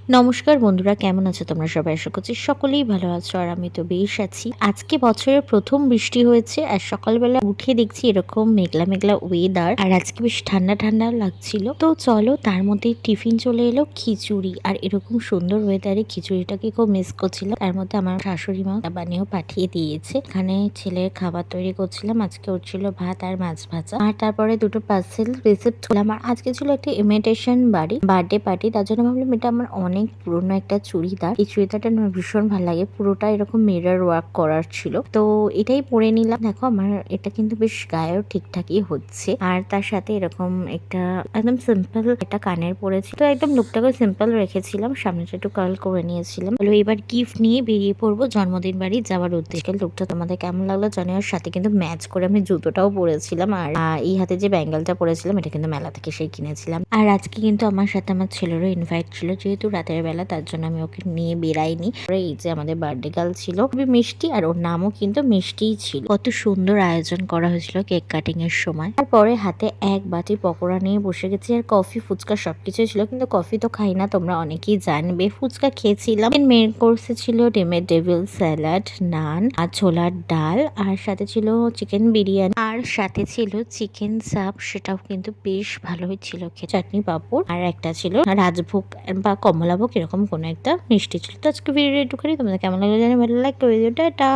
নমস্কার বন্ধুরা, কেমন আছো তোমরা সবাই? আশা করছি সকলেই ভালো আছো আর আমি তো বেশ আছি। আজকে বছরের প্রথম বৃষ্টি হয়েছে আর সকালবেলা উঠে দেখছি এরকম মেঘলা মেঘলা ওয়েদার আর আজকে বেশ ঠান্ডা ঠান্ডা লাগছিল। তো চলো, তার মধ্যে টিফিন চলে এলো খিচুড়ি। আর এরকম সুন্দর ওয়েদারে খিচুড়িটাকে খুব মিস করছিলাম। তার মধ্যে আমার শাশুড়ি মা বানিয়েও পাঠিয়ে দিয়েছে। এখানে ছেলের খাবার তৈরি করছিলাম। আজকে ওর ছিল ভাত আর মাছ ভাজা, আর তারপরে দুটো পার্সেল রিসিপ্ট করলাম। আর আজকে ছিল একটা ইমিটেশন বার্থডে পার্টি, তার জন্য ভাবলাম এটা আমার অনেক পুরোনো একটা চুড়িদার। এই চুড়িদারটা আমার ভীষণ ভালো লাগে, পুরোটা এরকম মিরর ওয়ার্ক করার ছিল, তো এটাই পরে নিলাম। দেখো আমার এটা কিন্তু বেশ গায়েও ঠিকঠাকই হচ্ছে। আর তার সাথে এরকম একটা একদম সিম্পল একটা কানের পরেছি, তো একদম লুকটাকে সিম্পল রেখেছিলাম, সামনেটা একটু কার্ল করে নিয়েছিলাম। হলো এবার গিফট নিয়ে বেরিয়ে পড়বো জন্মদিন বাড়ি যাওয়ার উদ্দেশ্যে। লুকটা তোমাদের কেমন লাগলো জানিও। ওর সাথে কিন্তু ম্যাচ করে আমি জুতোটাও পরেছিলাম, আর এই হাতে যে ব্যাঙ্গেলটা পরেছিলাম এটা কিন্তু মেলা থেকে সেই কিনেছিলাম। আর আজকে কিন্তু আমার সাথে আমার ছেলেরও ইনভাইট ছিল, যেহেতু রাতের বেলা, তার জন্য আমি ওকে নিয়ে বেরাইনি। এই যে আমাদের বার্থডে গার্ল ছিল, খুবই মিষ্টি, আর ওর নামও কিন্তু মিষ্টিই ছিল। কত সুন্দর আয়োজন করা হয়েছিল কেক কাটিং এর সময়। তারপরে হাতে এক বাটি পকোড়া নিয়ে বসে গেছি, আর কফি ফুচকা সবকিছুই ছিল, কিন্তু কফি তো খাই না, তোমরা অনেকেই জানবে। ফুচকা খেয়েছিলাম। মেন কোর্সে ছিল ডিমের ডেভিল স্যালাড, নান আর ছোলার ডাল, আর সাথে ছিল চিকেন বিরিয়ানি, আর সাথে ছিল চিকেন সাপ, সেটাও কিন্তু বেশ ভালোই ছিল। চাটনি পাঁপড়, আর একটা ছিল রাজভোগ বা কমলাভোগ, এরকম কোনো একটা মিষ্টি ছিল। তো আজকে ভিডিও একটুখানি তোমাদের কেমন লাগলো জানি, ভালো লাইক করে দিও। টাটা।